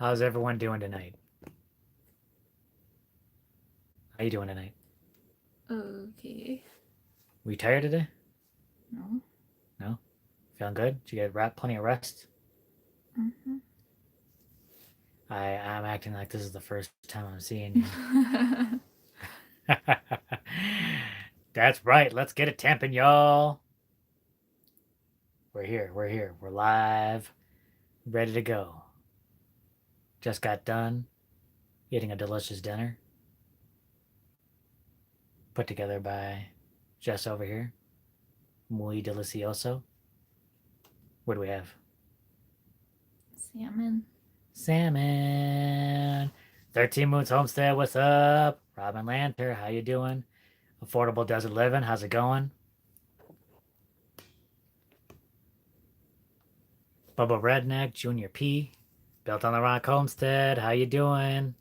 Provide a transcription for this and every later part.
How's everyone doing tonight? How you doing tonight? Okay. We tired today? No. No? Feeling good? Did you get plenty of rest? Mm-hmm. I'm acting like this is the first time I'm seeing you. That's right. Let's get it tamping, y'all. We're here. We're here. We're live. Ready to go. Just got done eating a delicious dinner put together by Jess over here. Muy delicioso. What do we have? Salmon. Salmon. 13 Moons Homestead, what's up? Robin Lanter, how you doing? Affordable Desert Living, how's it going? Bubba Redneck, Junior P, Built on the Rock Homestead, how you doing?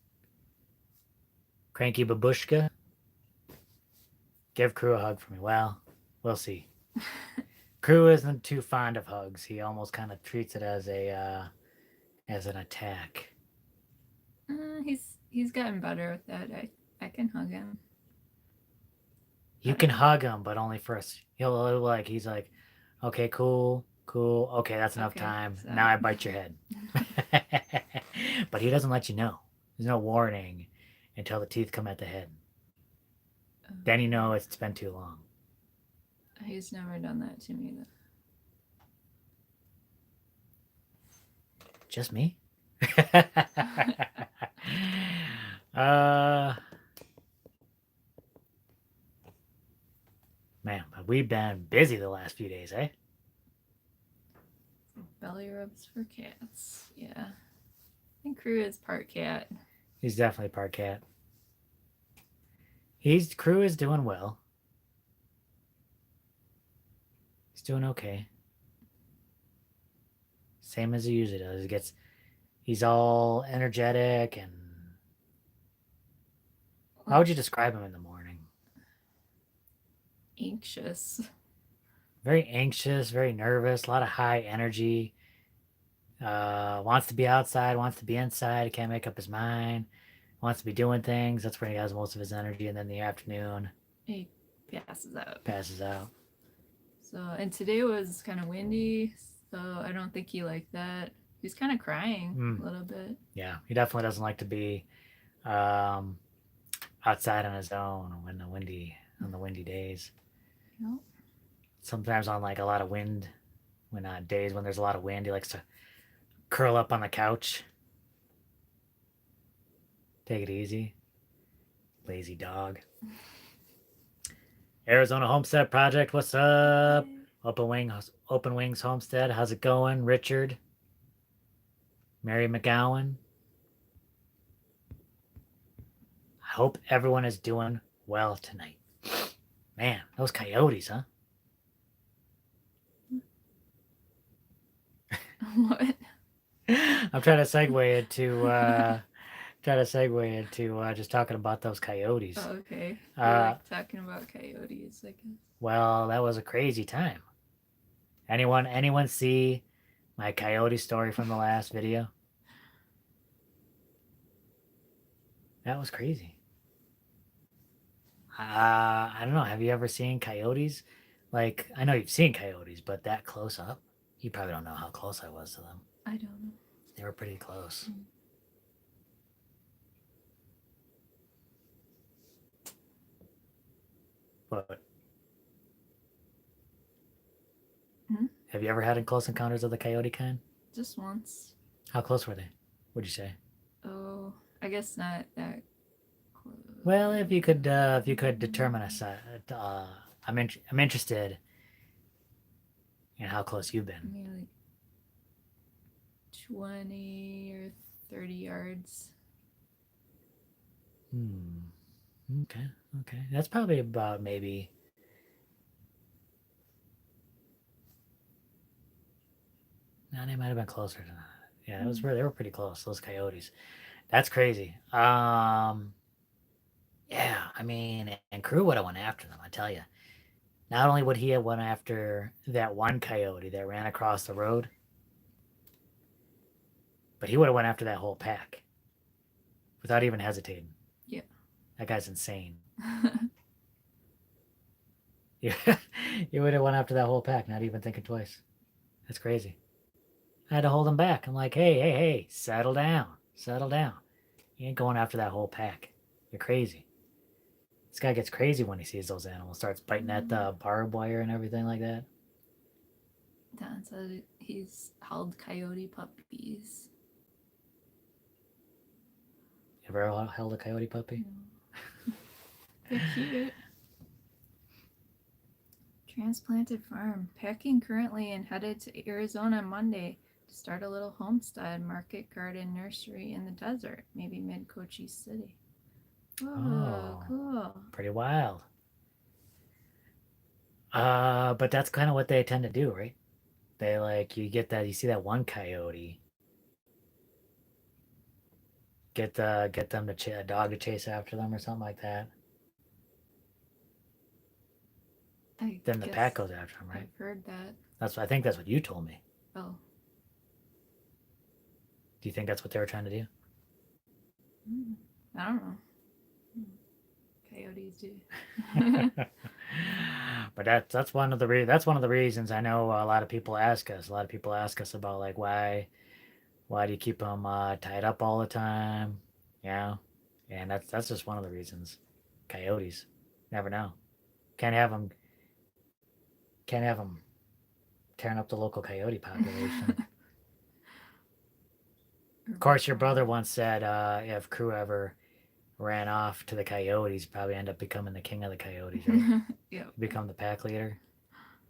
Cranky Babushka, give Crew a hug for me. Well, we'll see. Crew isn't too fond of hugs. He almost kind of treats it as an attack. He's gotten better with that. I can hug him. You can hug him, but only first. He'll like he's like, okay, cool, cool. Okay, that's enough Okay. time. So. Now I bite your head. But he doesn't let you know. There's no warning until the teeth come at the head. Then you know it's been too long. He's never done that to me though. Just me? uh Man, but we've been busy the last few days, eh? Belly rubs for cats. Yeah. I think Crew is part cat. He's definitely part cat. Crew is doing well. He's doing okay. Same as he usually does. He's all energetic and how would you describe him in the morning? Anxious. Very anxious, very nervous, a lot of high energy. Wants to be outside, wants to be inside, can't make up his mind, wants to be doing things. That's where he has most of his energy. And then in the afternoon, He passes out. passes out. So, and today was kind of windy, so I don't think he liked that. He's kind of crying a little bit. Yeah, he definitely doesn't like to be um, outside on his own on the windy days. Nope. Sometimes on like a lot of wind, when days when there's a lot of wind, he likes to curl up on the couch. Take it easy. Lazy dog. Arizona Homestead Project, what's up? Open Wings Homestead, how's it going? Richard. Mary McGowan. I hope everyone is doing well tonight. Man, those coyotes, huh? What? I'm trying to segue into just talking about those coyotes. Oh, okay. You like talking about coyotes, I guess. Well, that was a crazy time. Anyone see my coyote story from the last video? That was crazy. I don't know. Have you ever seen coyotes? Like, I know you've seen coyotes, but that close up? You probably don't know how close I was to them. I don't know. They were pretty close. But have you ever had close encounters of the coyote kind? Just once. How close were they? What'd you say? Oh, I guess not that close. Well, if you could determine a size, I'm interested in how close you've been. Maybe like 20 or 30 yards. Okay. That's probably about maybe. No, they might have been closer than that. Yeah, they were pretty close. Those coyotes. That's crazy. Yeah, I mean, and Crew would have went after them. I tell you. Not only would he have went after that one coyote that ran across the road, But he would have went after that whole pack without even hesitating. Yeah. That guy's insane. You, you would have went after that whole pack, not even thinking twice. That's crazy. I had to hold him back. I'm like, hey, settle down. Settle down. You ain't going after that whole pack. You're crazy. This guy gets crazy when he sees those animals, starts biting at the barbed wire and everything like that. Don said he's held coyote puppies. You ever held a coyote puppy? No. They're cute. Transplanted farm. Packing currently and headed to Arizona Monday to start a little homestead, market garden, nursery in the desert, maybe mid-Cochise City. Oh, cool. Pretty wild. But that's kind of what they tend to do, right? They like, you see that one coyote, get them a dog to chase after them or something like that. Then the pack goes after them, right? I've heard that. I think that's what you told me. Oh. Do you think that's what they were trying to do? I don't know. Coyotes do. But that's one of the reasons I know a lot of people ask us. A lot of people ask us about like why do you keep them tied up all the time? Yeah, and that's just one of the reasons. Coyotes, never know. Can't have them tearing up the local coyote population. Of course, your brother once said if Crew ever ran off to the coyotes, probably end up becoming the king of the coyotes, right? Yeah. Become the pack leader.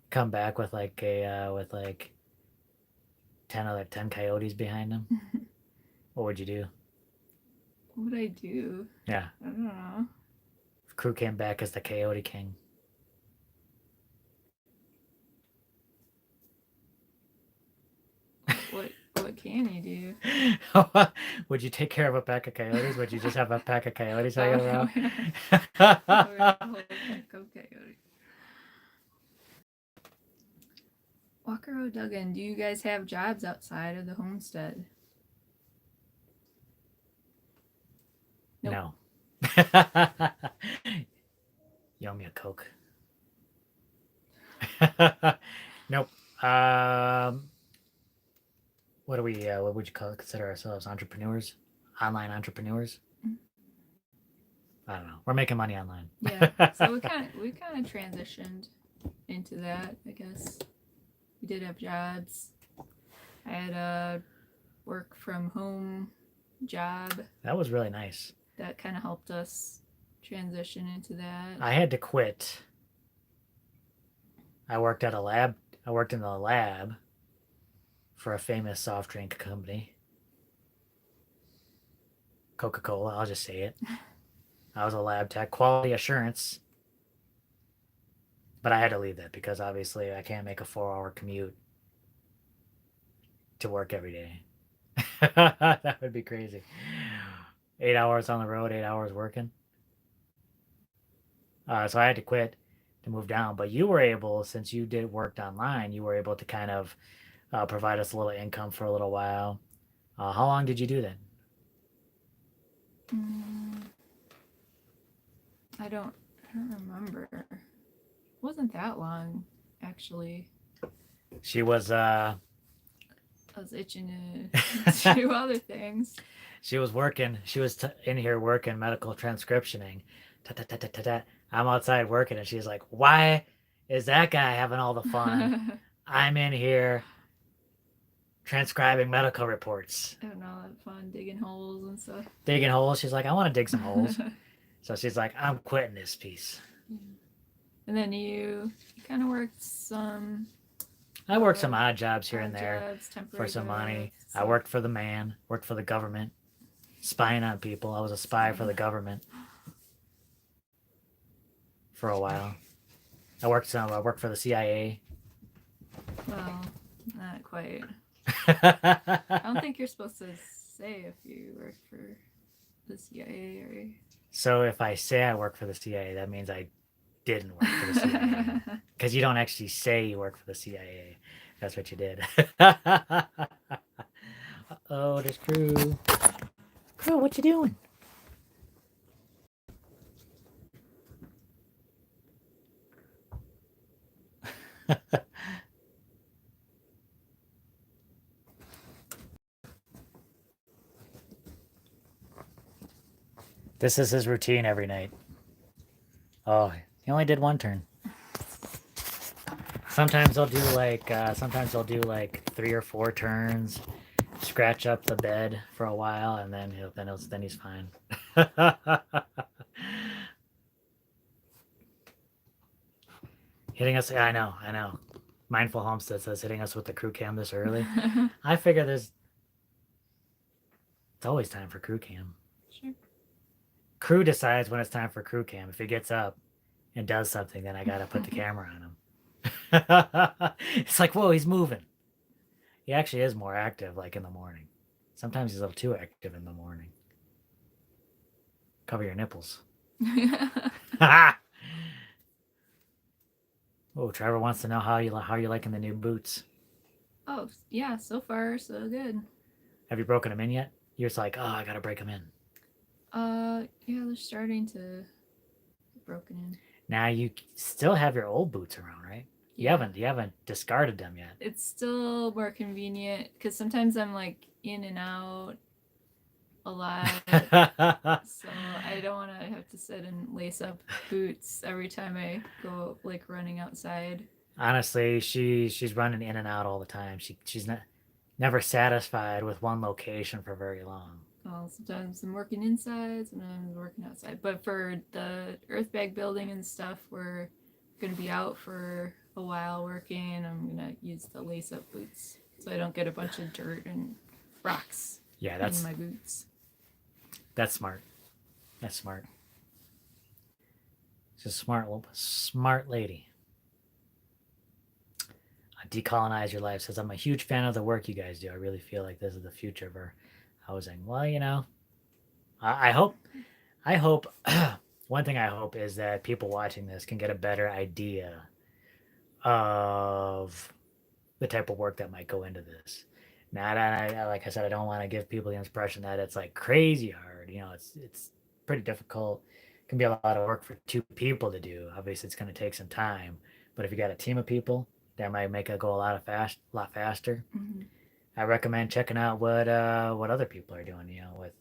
Come back with like 10 coyotes behind him. What would you do? What would I do? Yeah. I don't know. If Crew came back as the coyote king. What can you do? Would you take care of a pack of coyotes? Would you just have a pack of coyotes hanging around? A whole pack of coyotes. Walker O'Duggan, do you guys have jobs outside of the homestead? Nope. No. You owe me a Coke. Nope. What would you consider ourselves? Entrepreneurs? Online entrepreneurs? I don't know. We're making money online. Yeah. So we kind of transitioned into that, I guess. We did have jobs. I had a work from home job. That was really nice. That kind of helped us transition into that. I had to quit. I worked in the lab for a famous soft drink company. Coca-Cola, I'll just say it. I was a lab tech, quality assurance. But I had to leave that because obviously I can't make a 4-hour commute to work every day. That would be crazy. 8 hours on the road, 8 hours working. So I had to quit to move down. But you were able, since you worked online, you were able to kind of provide us a little income for a little while. How long did you do that? I don't remember. It wasn't that long, actually. She was I was itching to do other things. She was working. She was in here working medical transcriptioning. I'm outside working, and she's like, "Why is that guy having all the fun? I'm in here transcribing medical reports." Having all that fun digging holes and stuff. Digging holes. She's like, "I want to dig some holes." So she's like, "I'm quitting this piece." Yeah. And then you kind of worked some. I worked some odd jobs here and there for some money. I worked for the man, worked for the government, spying on people. I was a spy for the government for a while. I worked for the CIA. Well, not quite. I don't think you're supposed to say if you work for the CIA or. So if I say I work for the CIA, that means I didn't work for the CIA. Because you don't actually say you work for the CIA. That's what you did. Oh, there's Crew. Crew, what you doing? This is his routine every night. Oh, he only did one turn. Sometimes they'll do like 3 or 4 turns, scratch up the bed for a while, and then he's fine. Hitting us, I know. Mindful Homestead says hitting us with the crew cam this early. I figure it's always time for crew cam. Sure. Crew decides when it's time for crew cam. If he gets up and does something, then I gotta put the camera on him. It's like, whoa, he's moving. He actually is more active, like in the morning. Sometimes he's a little too active in the morning. Cover your nipples. Oh, Trevor wants to know how you're liking the new boots. Oh, yeah, so far so good. Have you broken them in yet? You're just like, oh, I gotta break them in. Yeah, they're starting to get broken in. Now you still have your old boots around, right? Yeah. You haven't discarded them yet. It's still more convenient because sometimes I'm like in and out a lot, so I don't want to have to sit and lace up boots every time I go like running outside. Honestly, she's running in and out all the time. She's not never satisfied with one location for very long. Well, sometimes I'm working inside, sometimes I'm working outside. But for the Earthbag building and stuff, we're gonna be out for a while working. I'm gonna use the lace-up boots so I don't get a bunch of dirt and rocks in my boots. That's smart. That's smart. She's a smart lady. Decolonize Your Life says, I'm a huge fan of the work you guys do. I really feel like this is the future of our housing. Well, I hope one thing I hope is that people watching this can get a better idea of the type of work that might go into this. Now, like I said, I don't want to give people the impression that it's like crazy hard. It's pretty difficult. It can be a lot of work for 2 people to do. Obviously, it's going to take some time. But if you got a team of people, that might make it go a lot faster. Mm-hmm. I recommend checking out what other people are doing. With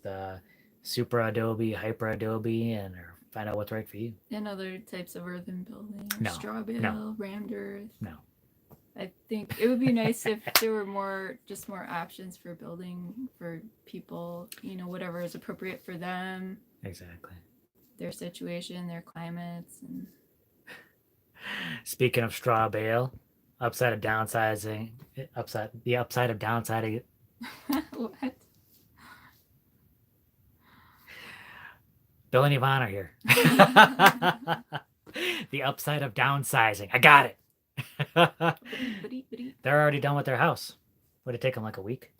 Super Adobe, Hyper Adobe, and or find out what's right for you. And other types of earthen building, straw bale, rammed earth. No. I think it would be nice if there were more options for building for people, whatever is appropriate for them. Exactly. Their situation, their climates, and speaking of straw bale, the upside of downsizing. What? Bill and Yvonne are here. The upside of downsizing. I got it. They're already done with their house. Would it take them like a week?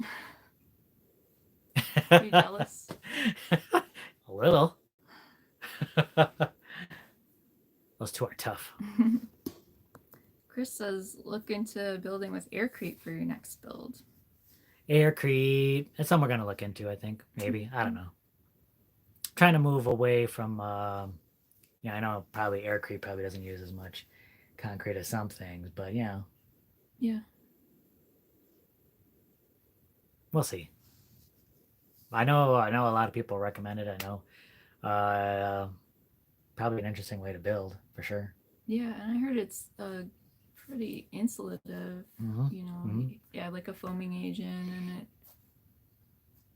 Are you jealous? A little. Those 2 are tough. Chris says, look into building with aircrete for your next build. Aircrete. That's something we're going to look into, I think. Maybe. I don't know. Trying to move away from, I know probably aircrete probably doesn't use as much concrete as some things, but Yeah. We'll see. I know a lot of people recommend it. I know probably an interesting way to build for sure. Yeah, and I heard it's pretty insulative. Yeah, like a foaming agent, and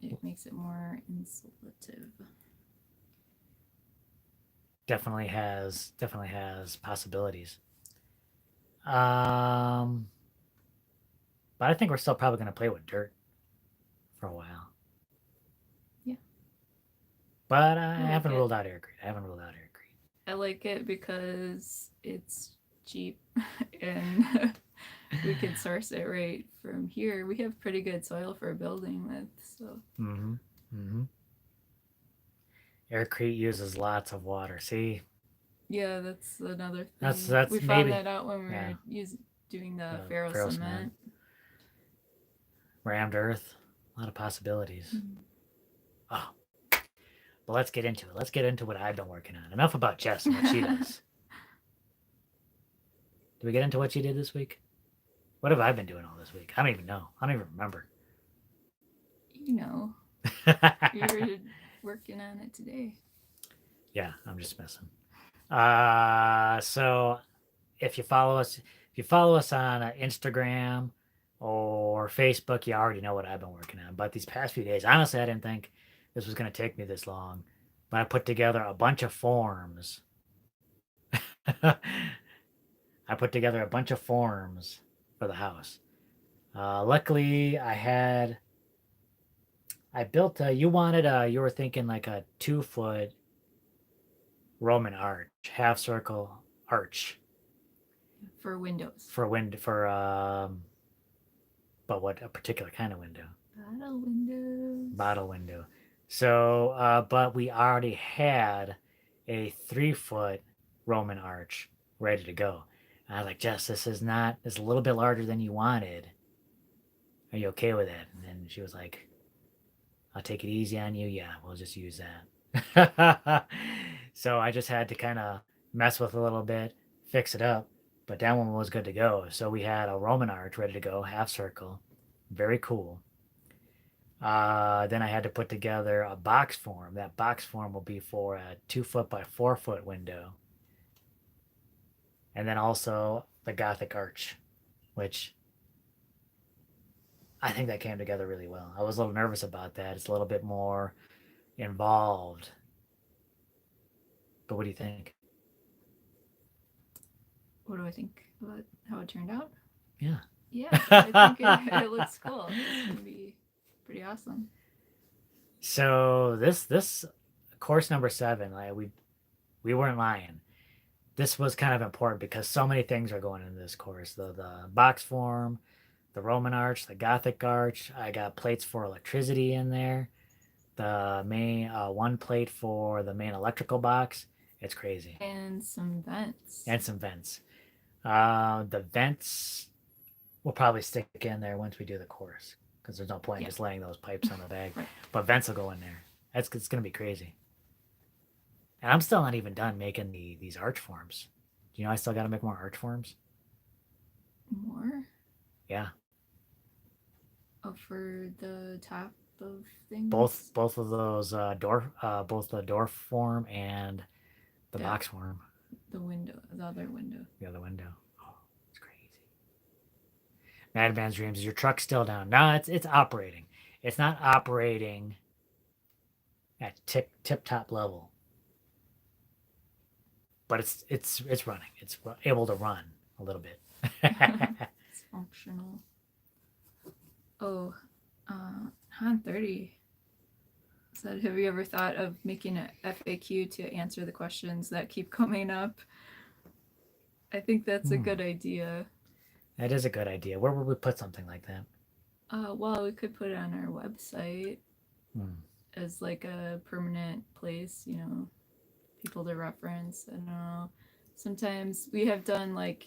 it makes it more insulative. Definitely has possibilities. But I think we're still probably going to play with dirt for a while. Yeah. But I haven't ruled out aircrete. I like it because it's cheap and we can source it right from here. We have pretty good soil for building with, so. Aircrete uses lots of water. See? Yeah, that's another thing. That's we found that out when we were doing the ferro cement. Rammed earth. A lot of possibilities. Mm. Oh, but let's get into it. Let's get into what I've been working on. Enough about Jess and what she does. Did we get into what she did this week? What have I been doing all this week? I don't even know. I don't even remember. You know, you're working on it today. Yeah, I'm just messing. So if you follow us on Instagram or Facebook, you already know what I've been working on. But these past few days, honestly, I didn't think this was going to take me this long. But I put together a bunch of forms. I put together a bunch of forms for the house. Luckily, I built you were thinking like a 2 foot Roman arch, half circle arch For windows. for but what a particular kind of window? Bottle windows. Bottle window. So, but we already had a 3 foot Roman arch ready to go. And I was like, Jess, it's a little bit larger than you wanted. Are you okay with it? And then she was like, I'll take it easy on you. Yeah, we'll just use that. So I just had to kind of mess with it a little bit, fix it up, but that one was good to go. So we had a Roman arch ready to go, half circle, very cool. Then I had to put together a box form. That box form will be for a 2 foot by 4 foot window, and then also the Gothic arch, which I think that came together really well. I was a little nervous about that. It's a little bit more involved. But what do you think? What do I think about how it turned out? Yeah. Yeah, I think it looks cool. It's gonna be pretty awesome. So this course number 7, like we weren't lying. This was kind of important because so many things are going into this course. The box form, the Roman arch, the Gothic arch. I got plates for electricity in there. The main one plate for the main electrical box. It's crazy. And some vents. And some vents. The vents will probably stick in there once we do the course because there's no point in just laying those pipes on the bag. Right. But vents will go in there. It's gonna be crazy. And I'm still not even done making these arch forms. Do you know I still got to make more arch forms? More? Yeah. Oh, for the top of things? Both of those both the door form and the Yeah. box form. The window, the other window. The other window. Oh, it's crazy. Madman's Dreams, is your truck still down? No, it's operating. It's not operating at tip top level, but it's running. It's able to run a little bit. It's functional. Oh, Han 30 said, have you ever thought of making an FAQ to answer the questions that keep coming up? I think that's a good idea. That is a good idea. Where would we put something like that? Well, we could put it on our website as like a permanent place, you know, people to reference. I don't know. Sometimes we have done like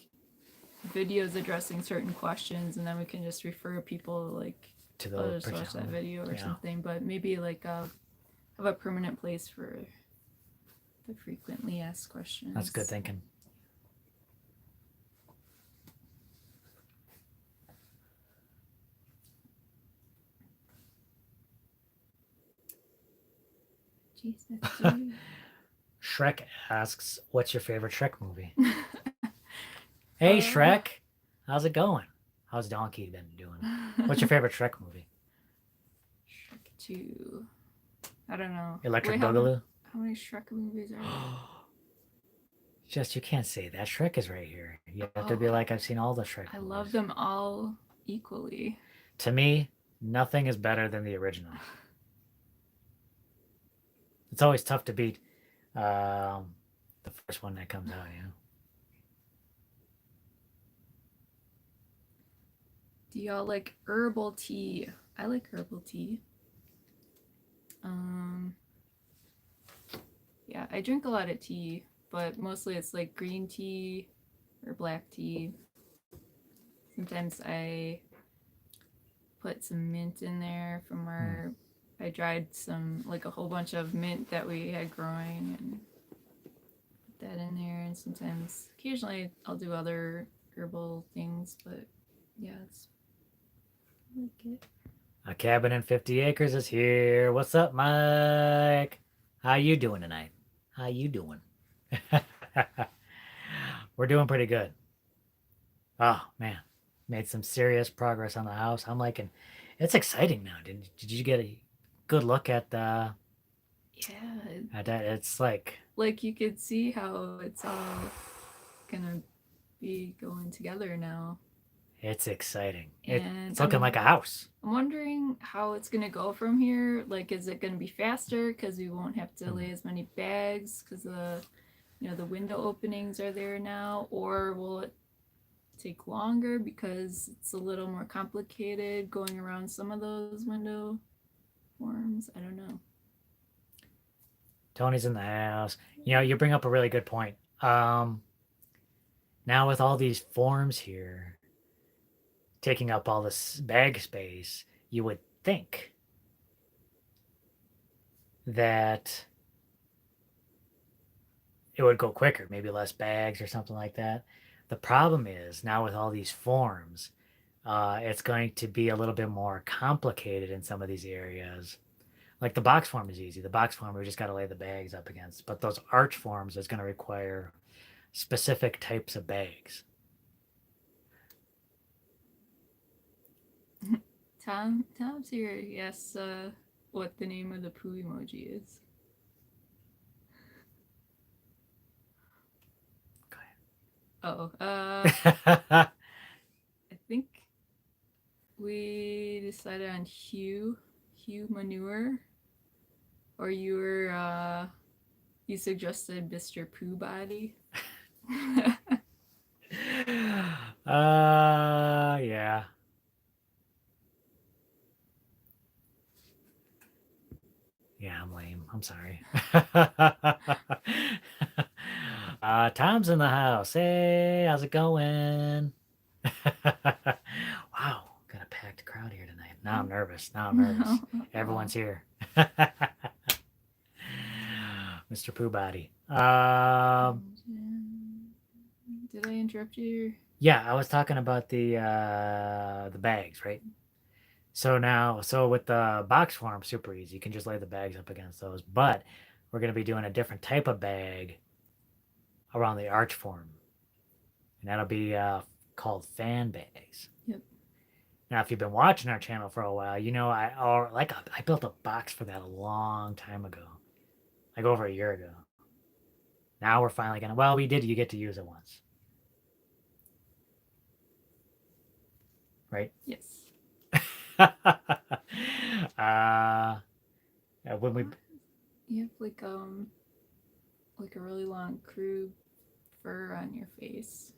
videos addressing certain questions, and then we can just refer people like to the just watch that video or something. But maybe like have a permanent place for the frequently asked questions. That's good thinking. Jeez, that's Shrek asks, "What's your favorite Shrek movie?" Hey Shrek, how's it going? How's Donkey been doing? What's your favorite Shrek movie? Shrek 2. I don't know. Electric Boogaloo? How many Shrek movies are there? Just, you can't say that. Shrek is right here. You have to be like, I've seen all the Shrek I movies. love them all equally. To me, nothing is better than the original. It's always tough to beat the first one that comes out, you know? Do y'all like herbal tea? I like herbal tea. Yeah, I drink a lot of tea, but mostly it's like green tea or black tea. Sometimes I put some mint in there from Hmm. our. I dried some, like a whole bunch of mint that we had growing, and put that in there. And sometimes, occasionally, I'll do other herbal things, but yeah, it's I like it. A cabin in 50 acres is here. What's up, Mike? How you doing tonight? How you doing? We're doing pretty good. Oh man, made some serious progress on the house. I'm liking. It's exciting now. Did you get a good look Yeah, at that? It's like you could see how it's all gonna be going together now. it's exciting. And It's looking like a house. I'm wondering how it's gonna go from here. Like, is it gonna be faster because we won't have to Hmm. lay as many bags because the window openings are there now, or will it take longer because it's a little more complicated going around some of those window forms? I don't know. Tony's in the house. You bring up a really good point. Now with all these forms here taking up all this bag space, you would think that it would go quicker, maybe less bags or something like that. The problem is now with all these forms, it's going to be a little bit more complicated in some of these areas. Like the box form is easy. The box form we just got to lay the bags up against, but those arch forms is going to require specific types of bags. Tom's here. Yes, what the name of the poo emoji is. Oh, I think we decided on Hugh Manure, or you suggested Mr. Pooh Body. Yeah. Yeah, I'm lame. I'm sorry. Tom's in the house. Hey, how's it going? Wow, got a packed crowd here tonight. Now I'm nervous. Now I'm nervous. Oh, Everyone's here. Mr. Pooh Body. did I interrupt you? Yeah, I was talking about the bags, right? So with the box form, super easy. You can just lay the bags up against those. But we're gonna be doing a different type of bag around the arch form, and that'll be called fan bags. Yep. Now, if you've been watching our channel for a while, I built a box for that a long time ago, like over a year ago. Now we're finally gonna. Well, we did. You get to use it once, right? Yes. uh, when we You have like a really long crew fur on your face.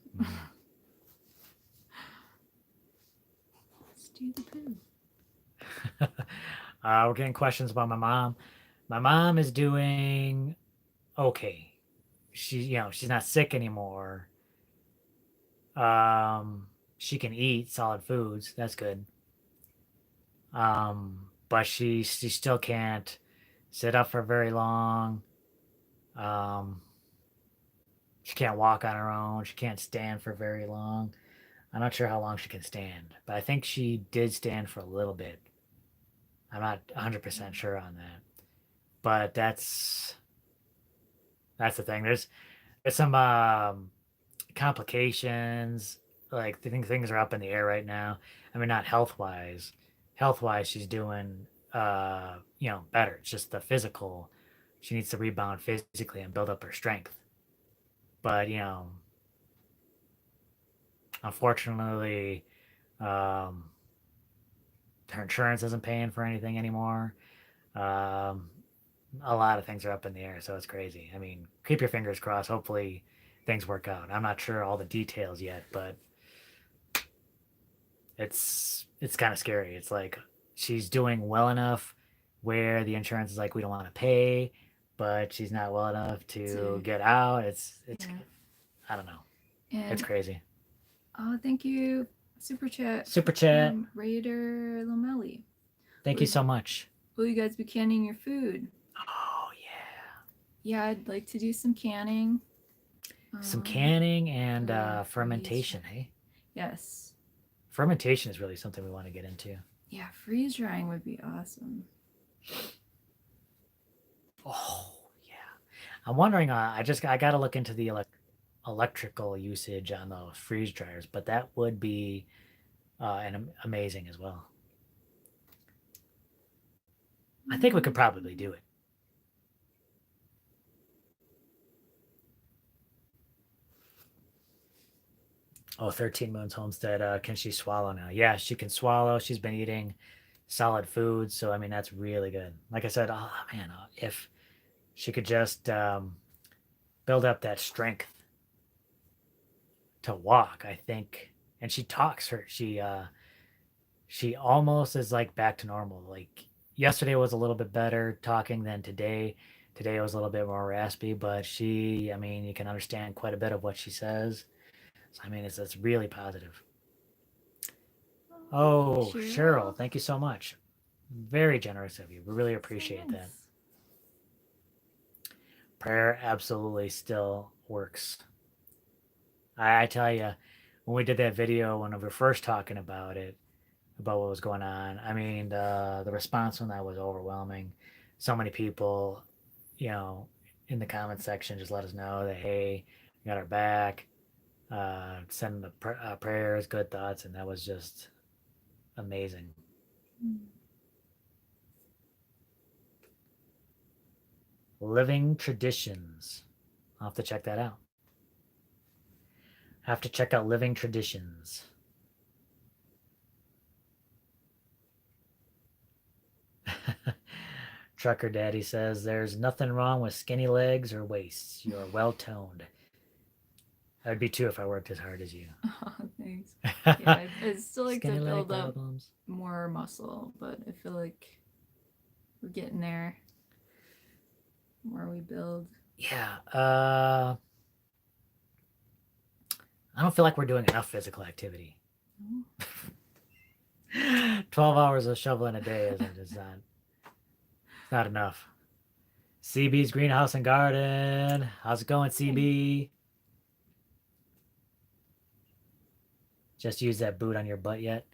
Let's do the poo. we're getting questions about my mom. My mom is doing okay. She's not sick anymore. Um, she can eat solid foods. That's good. But she still can't sit up for very long. Um, she can't walk on her own. She can't stand for very long. I'm not sure how long she can stand, but I think she did stand for a little bit. I'm not 100% sure on that. But that's the thing. There's some complications. Like things are up in the air right now. I mean, not health wise. Health wise, she's doing better. It's just the physical. She needs to rebound physically and build up her strength. But unfortunately, um, her insurance isn't paying for anything anymore. Um, a lot of things are up in the air, so it's crazy. I mean, keep your fingers crossed. Hopefully, things work out. I'm not sure all the details yet, but it's kind of scary. It's like she's doing well enough where the insurance is like we don't want to pay, but she's not well enough to To get out. It's yeah. I don't know. It's And crazy. oh, thank you super chat Super chat. from Raider Lomelli. Thank you so much. Will you guys be canning your food? Oh yeah. Yeah, I'd like to do some canning. Some canning and freeze fermentation, hey? Yes. Fermentation is really something we want to get into. Yeah, freeze drying would be awesome. Oh yeah. I'm wondering. I got to look into the electrical usage on those freeze dryers, but that would be amazing as well. I think we could probably do it. Oh, 13 Moons Homestead. Can she swallow now? Yeah, she can swallow. She's been eating solid food. So, I mean, that's really good. Like I said, oh, man, if she could just build up that strength to walk, I think. And she talks she almost is like back to normal. Like yesterday was a little bit better talking than today. Today was a little bit more raspy, but I mean, you can understand quite a bit of what she says. So, I mean, it's really positive. Oh, Cheryl, thank you so much. Very generous of you. We really appreciate that. Prayer absolutely still works. I tell you, when we did that video, when we were first talking about it, about what was going on, I mean, the response on that was overwhelming. So many people, you know, in the comment section just let us know that, hey, you got our back, sending the prayers, good thoughts, and that was just amazing. Living Traditions. I'll have to check that out. Have to check out Living Traditions. Trucker Daddy says there's nothing wrong with skinny legs or waists. You're well toned. I'd be too if I worked as hard as you. Oh, thanks. Yeah, I'd still like skinny to build leg up problems. more muscle, but I feel like we're getting there. The more we build. Yeah. I don't feel like we're doing enough physical activity. 12 hours of shoveling a day it's not enough. CB's Greenhouse and Garden. How's it going, CB? Just use that boot on your butt yet?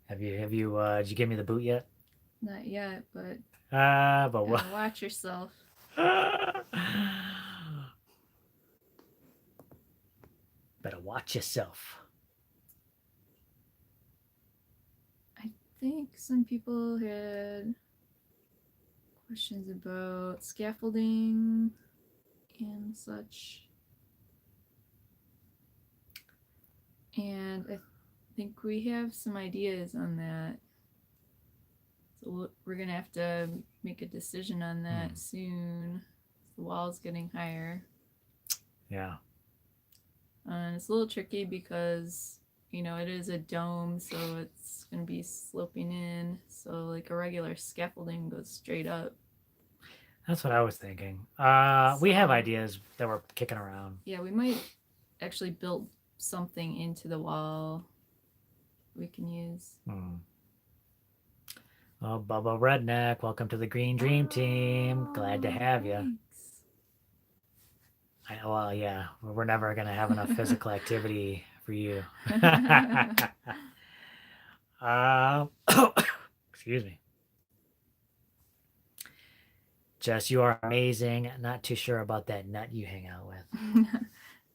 Have you did you give me the boot yet? Not yet, but But what? watch yourself. Better watch yourself. I think some people had questions about scaffolding and such. And I think we have some ideas on that. So we're going to have to make a decision on that soon. The wall's getting higher. Yeah. And it's a little tricky because, you know, it is a dome, so it's going to be sloping in. So, like, a regular scaffolding goes straight up. That's what I was thinking. We have ideas that we're kicking around. Yeah, we might actually build something into the wall we can use. Oh, Bubba Redneck, welcome to the Green Dream Team. Glad to have you. Well, yeah, we're never going to have enough physical activity for you. Excuse me. Jess, you are amazing. Not too sure about that nut you hang out with.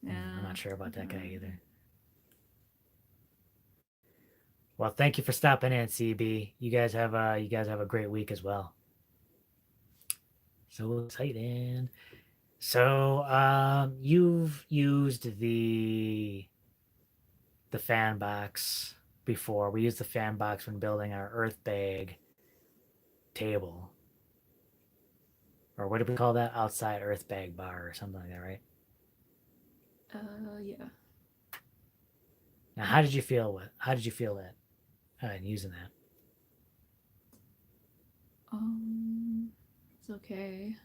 Yeah, I'm not sure about that guy either. Well, thank you for stopping in, CB. You guys have a great week as well. So exciting. So you've used the fan box before. We used the fan box when building our Earthbag table. Or what did we call that? Outside Earthbag bar or something like that, right? Yeah. Now, how did you feel that in using that? It's okay.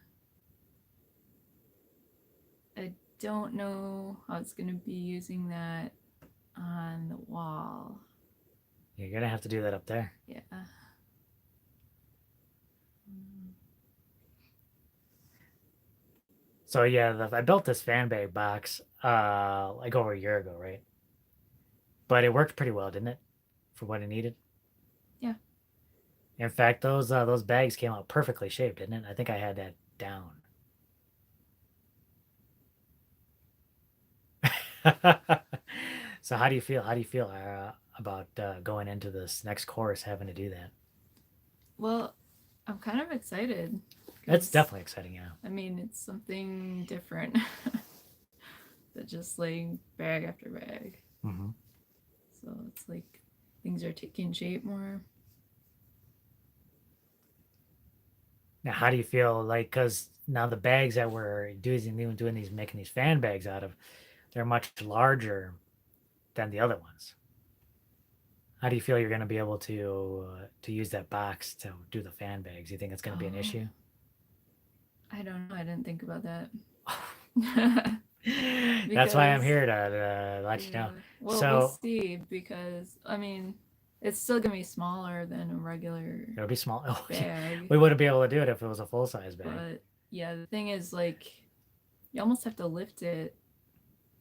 I don't know how it's going to be using that on the wall. You're gonna have to do that up there. Yeah. So yeah, I built this fan bag box like over a year ago, right? But it worked pretty well, didn't it? For what it needed. Yeah. In fact, those bags came out perfectly shaped, didn't it? I think I had that down. So how do you feel? How do you feel about going into this next course, having to do that? Well, I'm kind of excited. It's definitely exciting, yeah. I mean, it's something different than just laying bag after bag. Mm-hmm. So it's like things are taking shape more. Now, how do you feel like? Because now the bags that we're doing these, making these fan bags out of, they're much larger than the other ones. How do you feel you're going to be able to use that box to do the fan bags? You think it's going to be an issue? I don't know. I didn't think about that. That's why I'm here to let you know. Well, So we'll see, because I mean, it's still gonna be smaller than a regular it'll be small. Oh, bag. we wouldn't be able to do it if it was a full size bag. But yeah, the thing is, like, you almost have to lift it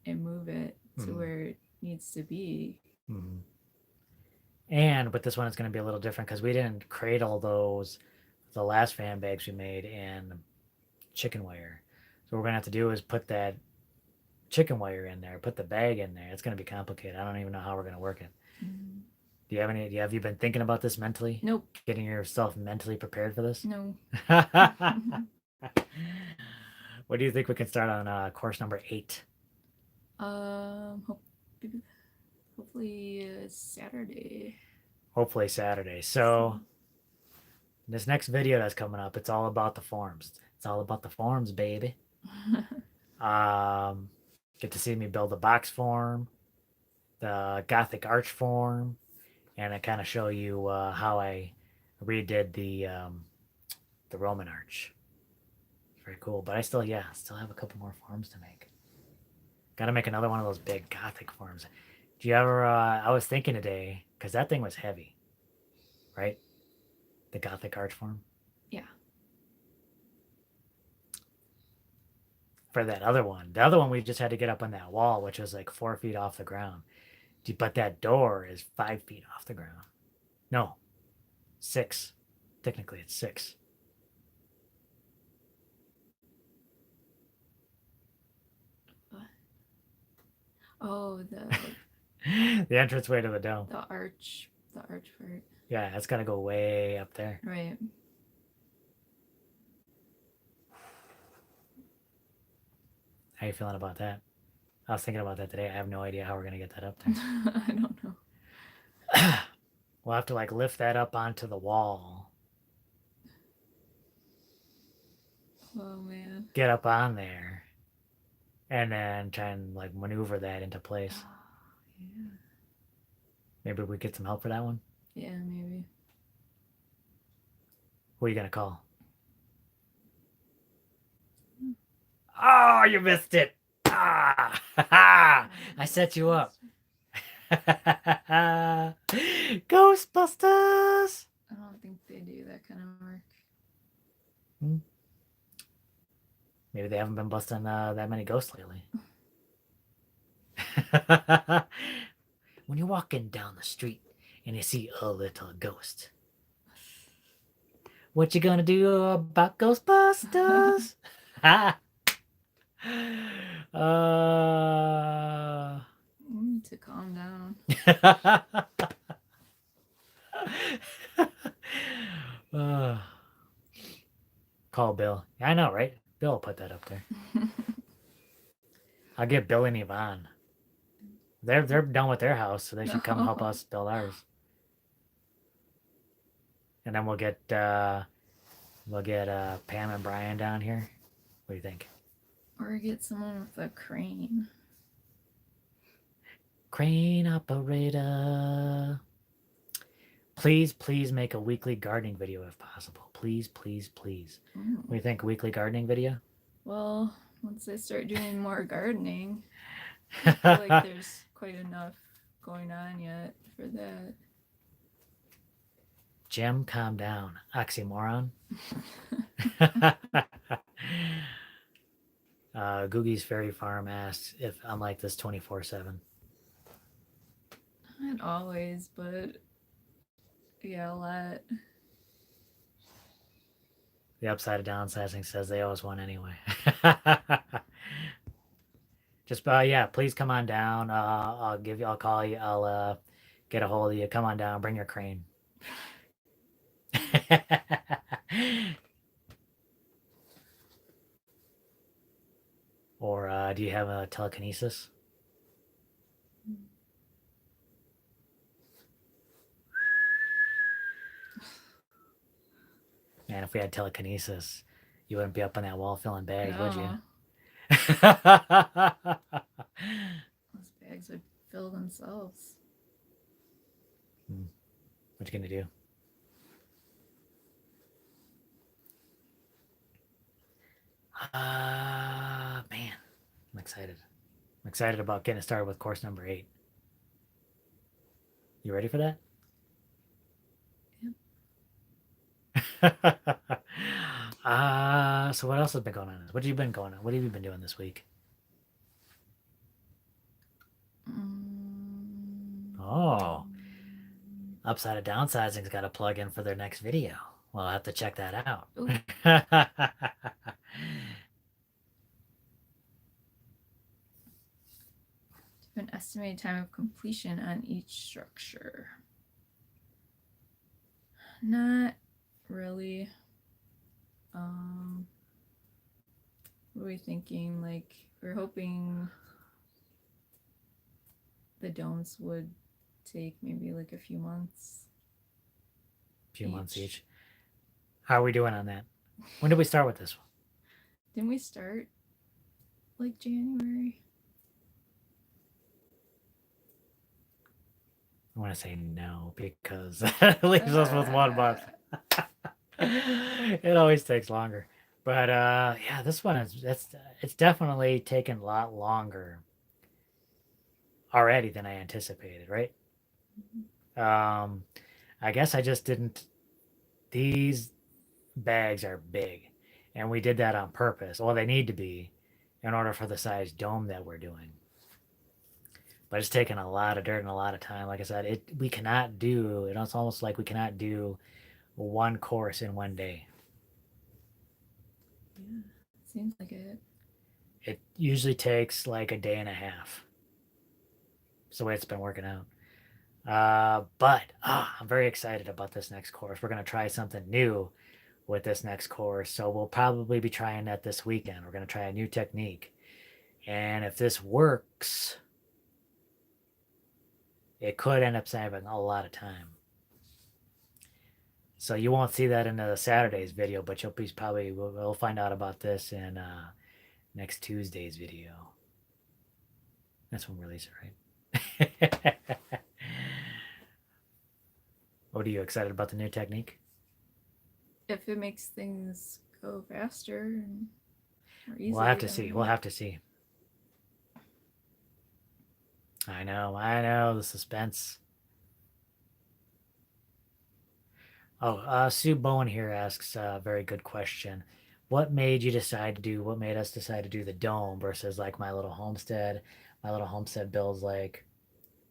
and move it to where it needs to be. Mm-hmm. And with this one, it's going to be a little different because we didn't cradle the last fan bags we made in chicken wire. So what we're going to have to do is put that chicken wire in there, put the bag in there. It's going to be complicated. I don't even know how we're going to work it. Mm. Do you have any? Have you been thinking about this mentally? Nope. Getting yourself mentally prepared for this? No. What do you think we can start on course number 8? Hopefully Saturday. Hopefully Saturday. So this next video that's coming up, it's all about the forms. It's all about the forms, baby. Get to see me build the box form, the Gothic arch form, and I kind of show you how I redid the Roman arch. Very cool. But I still have a couple more forms to make. Got to make another one of those big Gothic forms. Do you ever? I was thinking today because that thing was heavy, right? The Gothic arch form. Yeah. For that other one, the other one we just had to get up on that wall, which was like 4 feet off the ground. But that door is 5 feet off the ground. No, 6. Technically, it's 6. Oh, the the entranceway to the dome. The arch part. Yeah, that's got to go way up there. Right. How you feeling about that? I was thinking about that today. I have no idea how we're gonna get that up there. I don't know. We'll have to like lift that up onto the wall. Oh man. Get up on there, and then try and like maneuver that into place. Yeah. Maybe we get some help for that one. Yeah, maybe. Who are you gonna call? Oh, you missed it! Ah, I set you up. Ghostbusters! I don't think they do that kind of work. Maybe they haven't been busting that many ghosts lately. When you're walking down the street and you see a little ghost, what you gonna do about Ghostbusters? You need to calm down. Call Bill. I know, right? Bill will put that up there. I'll get Bill and Yvonne. They're done with their house, so they should come help us build ours. And then we'll get Pam and Brian down here. What do you think? Or get someone with a crane. Crane operator. Please make a weekly gardening video if possible. Please. Mm. What do you think? A weekly gardening video? Well, once I start doing more gardening, I feel like there's quite enough going on yet for that. Jim, calm down. Oxymoron. Googie's Fairy Farm asks if I'm like this 24/7. Not always, but yeah, a lot. The upside of downsizing says they always won anyway. Just yeah, please come on down. I'll call you. I'll get a hold of you. Come on down. Bring your crane. Or do you have a telekinesis? Man, if we had telekinesis, you wouldn't be up on that wall filling bags, would you? No, those bags would fill themselves. What you gonna do? Man, I'm excited. I'm excited about getting started with course number 8. You ready for that? Yep. So what else has been going on? What have you been going on? What have you been doing this week? Oh, upside of downsizing's got a plug in for their next video. Well, I'll have to check that out. An estimated time of completion on each structure. Not really. What are we thinking? Like, we're hoping the domes would take maybe like a few months. Months each. How are we doing on that? When did we start with this one? Didn't we start like January? I want to say no because that leaves us with 1 month. It always takes longer. But yeah, this one it's definitely taken a lot longer already than I anticipated, right? I guess I just didn't. These bags are big, and we did that on purpose. Well, they need to be in order for the size dome that we're doing. But it's taken a lot of dirt and a lot of time. Like I said, we cannot do. It's almost like we cannot do one course in one day. Yeah, seems like it. It usually takes like a day and a half. It's the way it's been working out. But I'm very excited about this next course. We're going to try something new with this next course. So we'll probably be trying that this weekend. We're going to try a new technique. And if this works, it could end up saving a lot of time. So you won't see that in the Saturday's video, but you'll be we'll find out about this in next Tuesday's video. That's when we release it, right? What are you excited about the new technique? If it makes things go faster and more easily, We'll have to see. We'll have to see. I know the suspense. Oh, Sue Bowen here asks a very good question. What made us decide to do the dome versus like my little homestead? My little homestead builds like,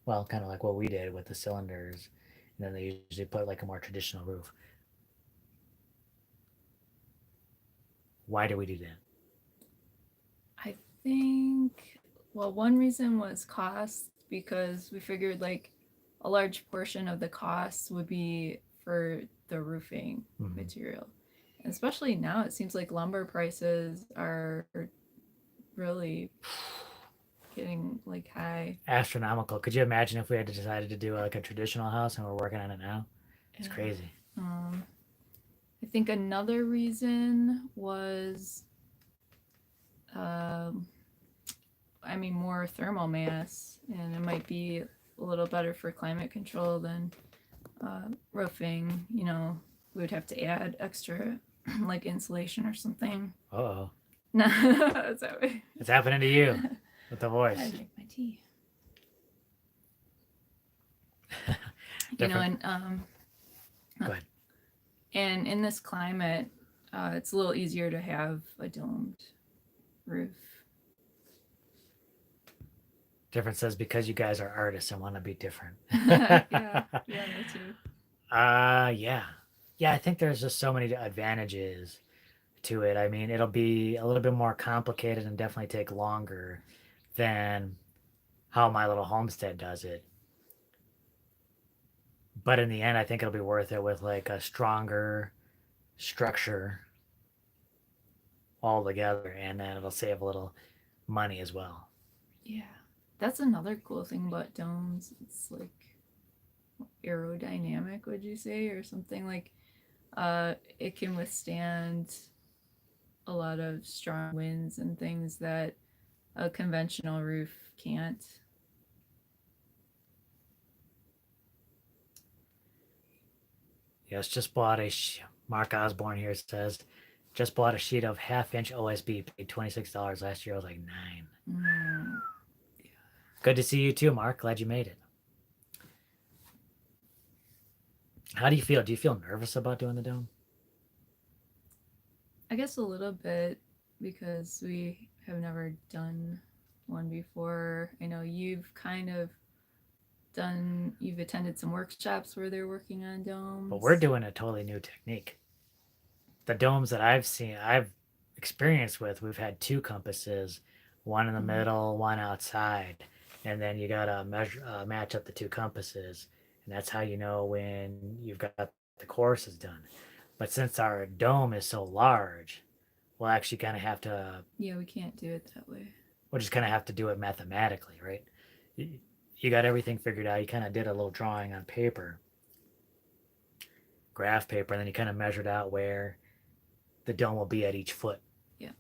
well, kind of like what we did with the cylinders. And then they usually put like a more traditional roof. Why do we do that? I think, well, one reason was cost, because we figured like a large portion of the cost would be for the roofing material. And especially now, it seems like lumber prices are really getting like high. Astronomical. Could you imagine if we had decided to do like a traditional house and we're working on it now? It's crazy. I think another reason was, more thermal mass, and it might be a little better for climate control than roofing. We would have to add extra like insulation or something. Uh-oh. No, sorry. It's happening to you with the I voice. drink my tea. You know, Different. Go ahead. and in this climate, it's a little easier to have a domed roof. Different says because you guys are artists and want to be different. Yeah, yeah, me too. Yeah. Yeah, I think there's just so many advantages to it. I mean, it'll be a little bit more complicated and definitely take longer than how my little homestead does it. But in the end, I think it'll be worth it with like a stronger structure all together, and then it'll save a little money as well. Yeah, that's another cool thing about domes. It's like aerodynamic, would you say, or something like it can withstand a lot of strong winds and things that a conventional roof can't. Yes, just bought a Mark Osborne here says just bought a sheet of half-inch OSB. Paid $26 last year. I was like 9. Mm, Good to see you too, Mark. Glad you made it. How do you feel? Do you feel nervous about doing the dome? I guess a little bit because we have never done one before. I know you've kind of you've attended some workshops where they're working on But we're domes. doing a totally new technique. The domes that I've experienced with, we've had 2 compasses, one in the Mm. middle, one outside, and then you gotta match up the 2 compasses, and that's how you know when you've got the courses done. But since our dome is so large, we'll actually kind of have to, Yeah, we can't do it that way. we'll just kind of have to do it mathematically, right? You got everything figured out. You kind of did a little drawing on paper, graph paper, and then you kind of measured out where the dome will be at each foot. Yeah.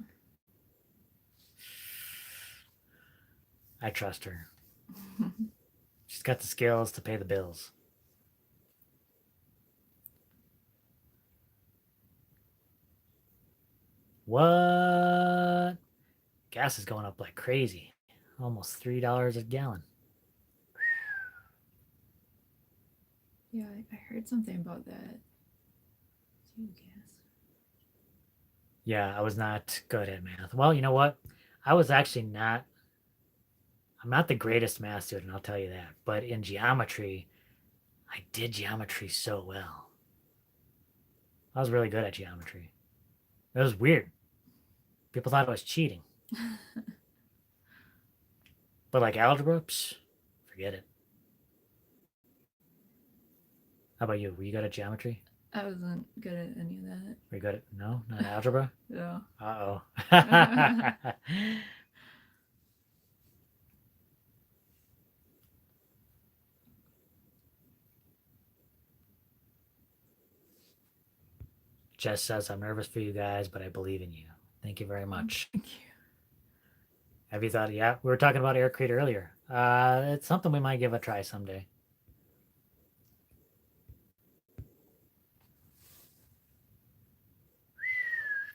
I trust her. She's got the skills to pay the bills. What? Gas is going up like crazy. Almost $3 a gallon. Yeah, I heard something about that too, gas. Yeah, I was not good at math. Well, you know what? I was actually not, I'm not the greatest math student, I'll tell you that. But in geometry, I did geometry so well. I was really good at geometry. It was weird. People thought I was cheating. But like algebra, psh, forget it. How about you? Were you good at geometry? I wasn't good at any of that. Were you good at, no? Not algebra? Yeah. Uh oh. Jess says, I'm nervous for you guys, but I believe in you. Thank you very much. Thank you. Have you thought, yeah, we were talking about Aircrete earlier. It's something we might give a try someday.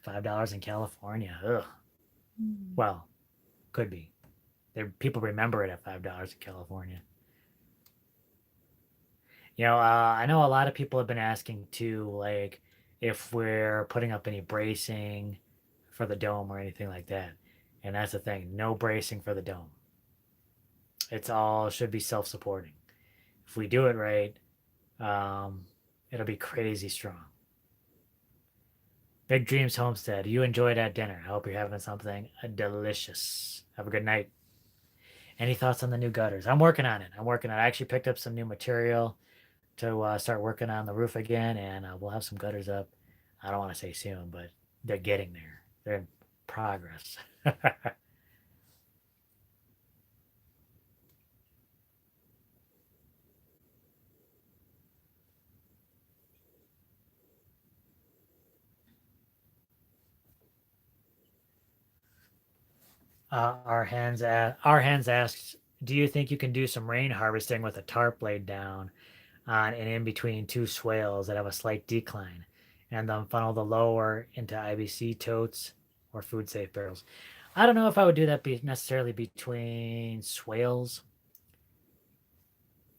$5 in California. Ugh. Well, could be. People remember it at $5 in California. I know a lot of people have been asking too, like, if we're putting up any bracing for the dome or anything like that. And that's the thing, no bracing for the dome. It's all should be self-supporting. If we do it right, um, it'll be crazy strong. Big Dreams Homestead. You enjoyed that dinner. I hope you're having something delicious. Have a good night. Any thoughts on the new gutters? I'm working on it. I actually picked up some new material to start working on the roof again, and we'll have some gutters up. I don't want to say soon, but they're getting there. They're in progress. Our hens asks, do you think you can do some rain harvesting with a tarp laid down on and in between 2 swales that have a slight decline, and then funnel the lower into IBC totes or food safe barrels. I don't know if I would do that necessarily between swales.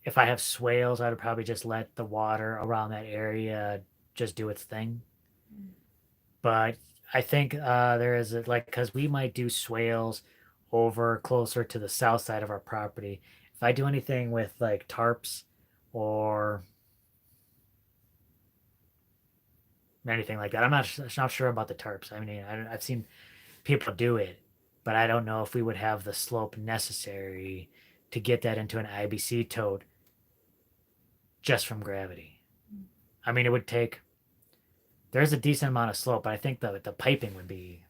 If I have swales, I would probably just let the water around that area just do its thing. But I think there is like because we might do swales over closer to the south side of our property. If I do anything with like tarps or anything like that, I'm not sure about the tarps. I mean, I've seen people do it, but I don't know if we would have the slope necessary to get that into an IBC tote just from gravity. I mean, it would take. There's a decent amount of slope, but I think the piping would be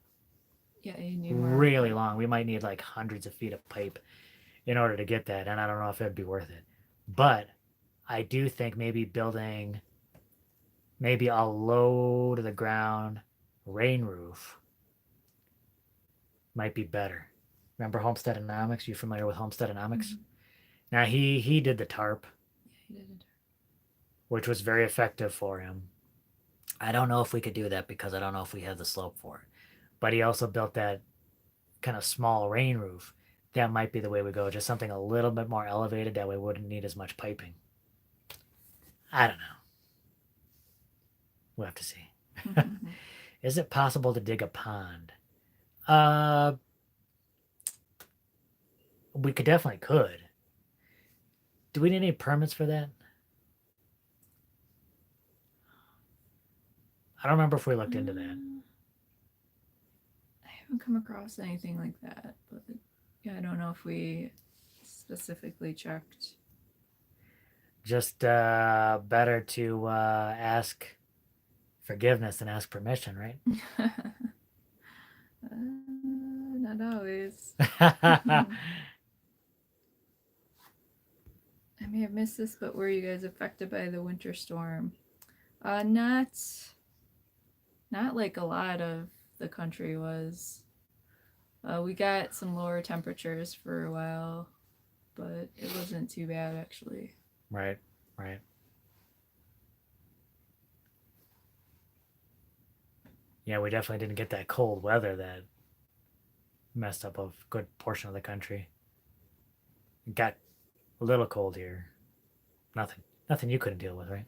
Yeah, you need more really pipe. long. We might need like hundreds of feet of pipe in order to get that, and I don't know if it'd be worth it. But I do think maybe building maybe a low to the ground rain roof might be better. Remember Homesteadonomics? You familiar with Homesteadonomics? Mhm. Now he did the tarp, Yeah, he did. which was very effective for him. I don't know if we could do that because I don't know if we have the slope for it. But he also built that kind of small rain roof. That might be the way we go. Just something a little bit more elevated. That way we wouldn't need as much piping. I don't know. We'll have to see. Is it possible to dig a pond? Uh, we could. Do we need any permits for that? I don't remember if we looked into that. I haven't come across anything like that, but yeah, I don't know if we specifically checked. Just better to ask forgiveness than ask permission, right? Not always. I may have missed this, but were you guys affected by the winter storm? Not like a lot of the country was. We got some lower temperatures for a while, but it wasn't too bad actually. Right, right. Yeah, we definitely didn't get that cold weather that messed up a good portion of the country. It got a little cold here. Nothing you couldn't deal with, right?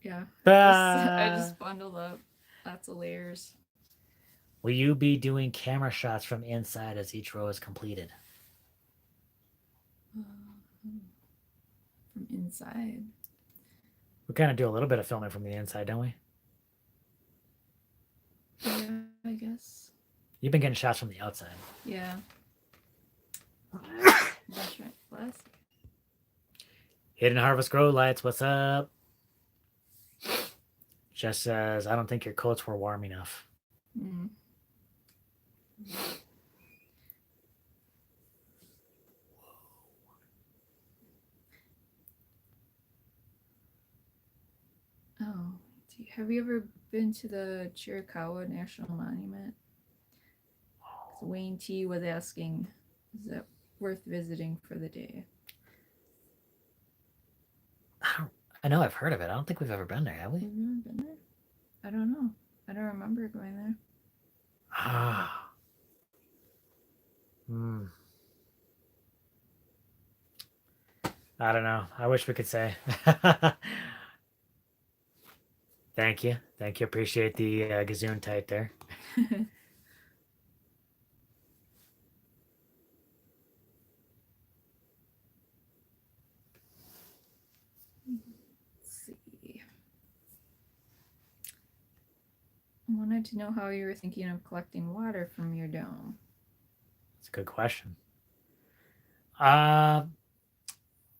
Yeah, I Ah! just bundled up lots of layers. Will you be doing camera shots from inside as each row is completed? From inside. We kind of do a little bit of filming from the inside, don't we? Yeah, I guess. You've been getting shots from the outside. Yeah. That's right. Bless. Hidden Harvest Grow Lights, what's up? Just says, I don't think your coats were warm enough. Mm. Oh, have you ever been to the Chiricahua National Monument? Wayne T was asking, is it worth visiting for the day? I know I've heard of it. I don't think we've ever been there, have we? Have you ever been there? I don't know. I don't remember going there. Ah. Hmm. I don't know. I wish we could say. Thank you. Thank you. Appreciate the gazoon type there. Let's see. I wanted to know how you were thinking of collecting water from your dome. That's a good question.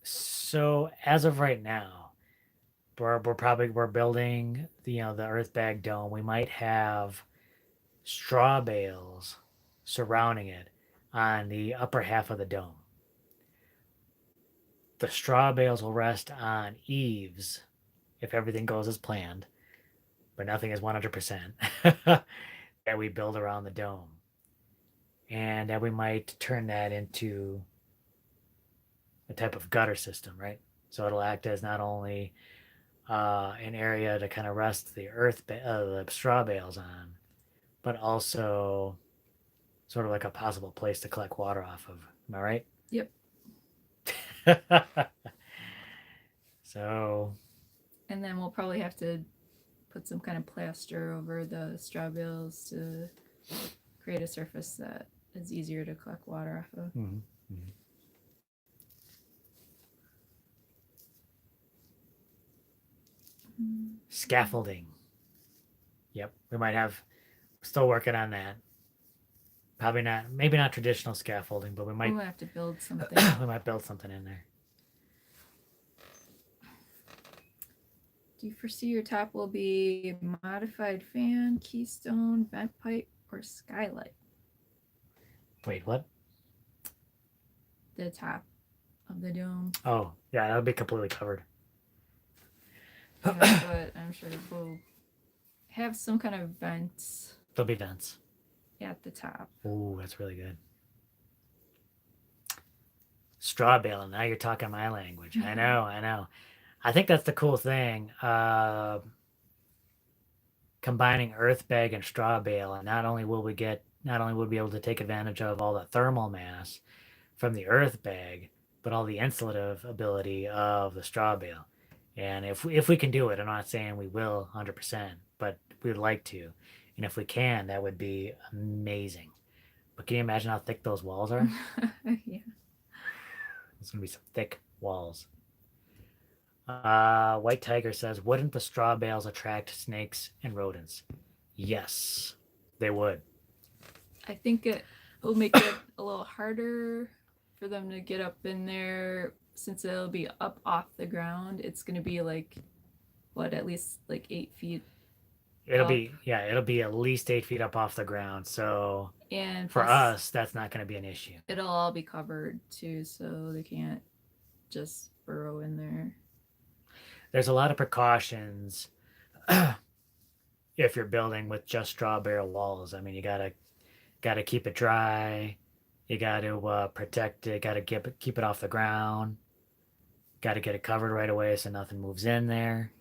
So as of right now, we're building the the Earthbag dome. We might have straw bales surrounding it on the upper half of the dome. The straw bales will rest on eaves if everything goes as planned, but nothing is 100% that we build around the dome. And that we might turn that into a type of gutter system, right? So it'll act as not only an area to kind of rest the straw bales on, but also sort of like a possible place to collect water off of. Am I right? Yep. So, And then we'll probably have to put some kind of plaster over the straw bales to create a surface that is easier to collect water off of. mhm, mhm. Scaffolding. Yep, we might have. Still working on that. Probably not. Maybe not traditional scaffolding, but we We might. might have to build something. We might build something in there. Do you foresee your top will be modified fan, keystone, vent pipe, or skylight? Wait, what? The top of the dome. Oh, yeah, that'll be completely covered. Yeah, but I'm sure we'll have some kind of vents There'll be vents. at the top. Ooh, that's really good. Straw baling. Now you're talking my language. I know, I know. I think that's the cool thing. Combining Earthbag and straw bale, and not only will we be able to take advantage of all the thermal mass from the Earthbag, but all the insulative ability of the straw bale. And if we can do it, I'm not saying we will 100%, but we'd like to. And if we can, that would be amazing. But can you imagine how thick those walls are? Yeah. It's gonna be some thick walls. White Tiger says, wouldn't the straw bales attract snakes and rodents? Yes, they would. I think it will make it a little harder for them to get up in there since it'll be up off the ground. It's going to be like, what, at least like 8 feet It'll up. it'll be at least 8 feet up off the ground. So And for plus, us, that's not going to be an issue. it'll all be covered too, so they can't just burrow in there. There's a lot of precautions if you're building with just straw barrel walls. I mean, you gotta keep it dry. You gotta protect it. Gotta keep it off the ground. Gotta get it covered right away so nothing moves in there.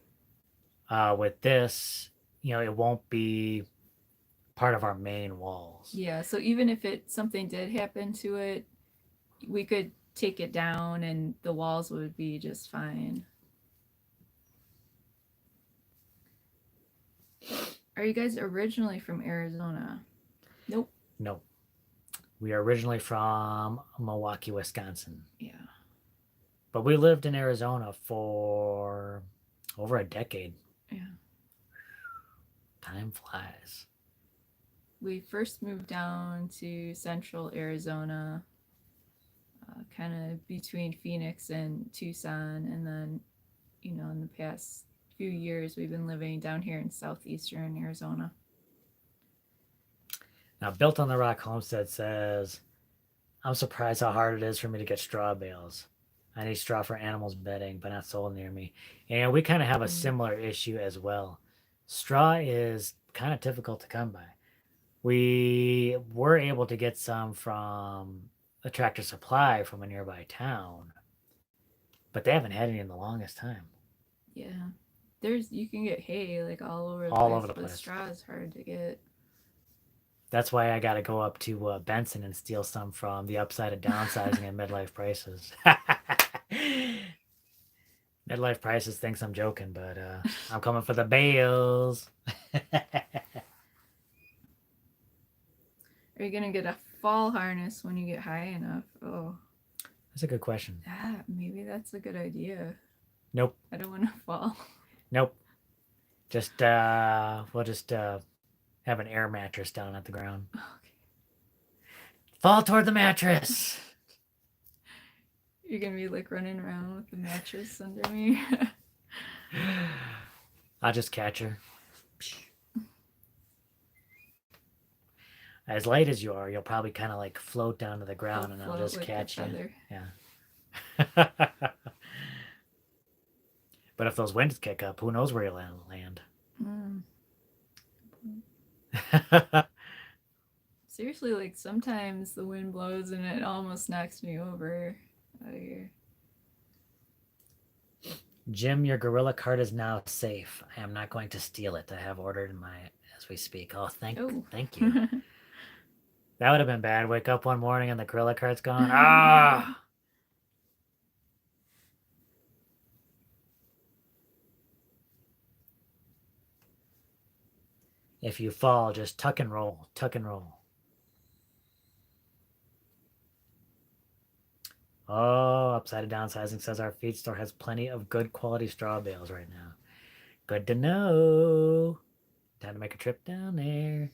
With this, it won't be part of our main walls. Yeah, so even if something did happen to it, we could take it down and the walls would be just fine. Are you guys originally from Arizona? Nope. No, we are originally from Milwaukee, Wisconsin, Yeah. but we lived in Arizona for over a decade. Yeah. Time flies. We first moved down to central Arizona, kind of between Phoenix and Tucson. And then, in the past few years, we've been living down here in southeastern Arizona. Now, Built on the Rock Homestead says, I'm surprised how hard it is for me to get straw bales. I need straw for animals bedding, but not sold near me. And we kind of have a similar issue as well. Straw is kind of difficult to come by. We were able to get some from a Tractor Supply from a nearby town, but they haven't had any in the longest time. Yeah. You can get hay like all over the All place, over the but place. straw is hard to get. That's why I got to go up to Benson and steal some from the upside of downsizing and midlife prices. Midlife prices thinks I'm joking, but I'm coming for the bales. Are you gonna get a fall harness when you get high enough? Oh, That's a good question. maybe that's a good idea. Nope. I don't want to fall. Nope. Just we'll just have an air mattress down at the ground. Okay. Fall toward the mattress. You're gonna be like running around with the mattress under me. I'll just catch her. As light as you are, you'll probably kind of like float down to the ground, and I'll just like catch you. feather. Yeah. But if those winds kick up, who knows where you'll land? Seriously, like sometimes the wind blows and it almost knocks me over out of here. Jim, your gorilla card is now safe. I am not going to steal it. I have ordered in my as we speak. Oh, Oh. thank you. That would have been bad. Wake up one morning and the gorilla card's gone. Ah! If you fall, just tuck and roll. Tuck and roll. Oh, Upside Down Downsizing says our feed store has plenty of good quality straw bales right now. Good to know. Time to make a trip down there.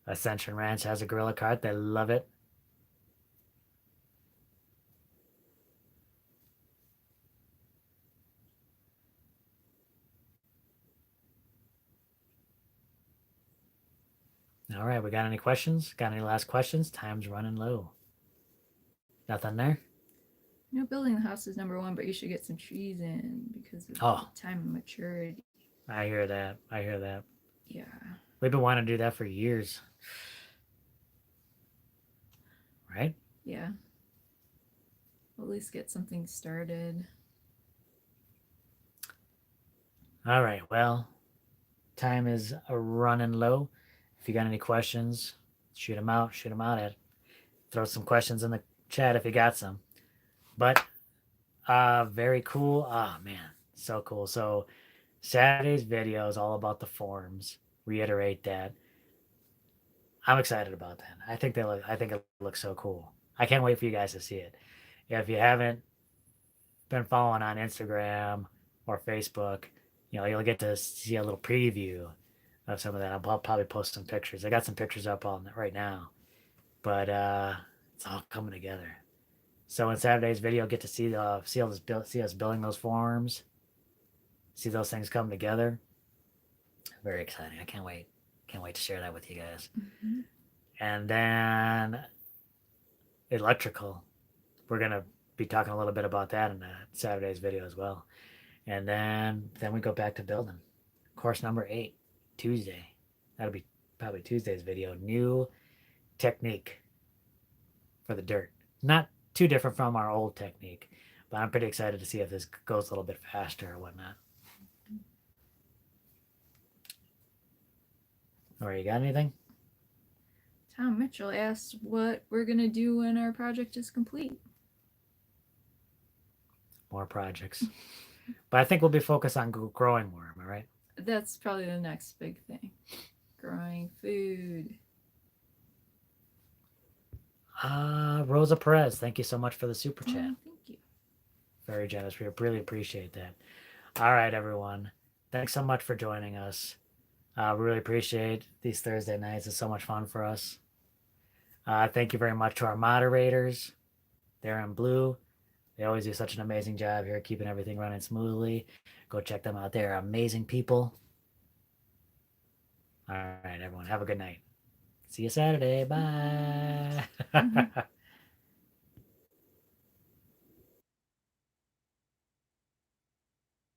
Ascension Ranch has a gorilla cart. They love it. All right, we got any questions? Got any last questions? Time's running low. Nothing there? Building the house is number one, but you should get some trees in because of Oh, the time of maturity. I hear that. I hear that. Yeah. We've been wanting to do that for years. Right? Yeah. At least get something started. All right, well, time is running low. If you got any questions, shoot them out. Shoot them out at. Throw some questions in the chat if you got some. But very cool. Oh man, so cool. So Saturday's video is all about the forums. Reiterate that. I'm excited about that. I think it looks so cool. I can't wait for you guys to see it. If you haven't been following on Instagram or Facebook, you'll get to see a little preview of some of that. I'll probably post some pictures. I got some pictures up on right now, but it's all coming together. So in Saturday's video, get to see us building those forms, see those things come together. Very exciting. I can't wait. Can't wait to share that with you guys. Mm-hmm. And then electrical. We're gonna be talking a little bit about that in Saturday's video as well. And then we go back to building. Course number 8, Tuesday. That'll be probably Tuesday's video. New technique for the dirt. Not too different from our old technique, but I'm pretty excited to see if this goes a little bit faster or whatnot. All right, you got anything? Tom Mitchell asked what we're going to do when our project is complete. More projects. But I think we'll be focused on growing more, am I right? That's probably the next big thing. Growing food. Rosa Perez, thank you so much for the super chat. Oh, thank you. Very generous. We really appreciate that. All right, everyone. Thanks so much for joining us. We really appreciate these Thursday nights. It's so much fun for us. Thank you very much to our moderators. They're in blue. They always do such an amazing job here, keeping everything running smoothly. Go check them out. They're amazing people. All right, everyone. Have a good night. See you Saturday. Bye.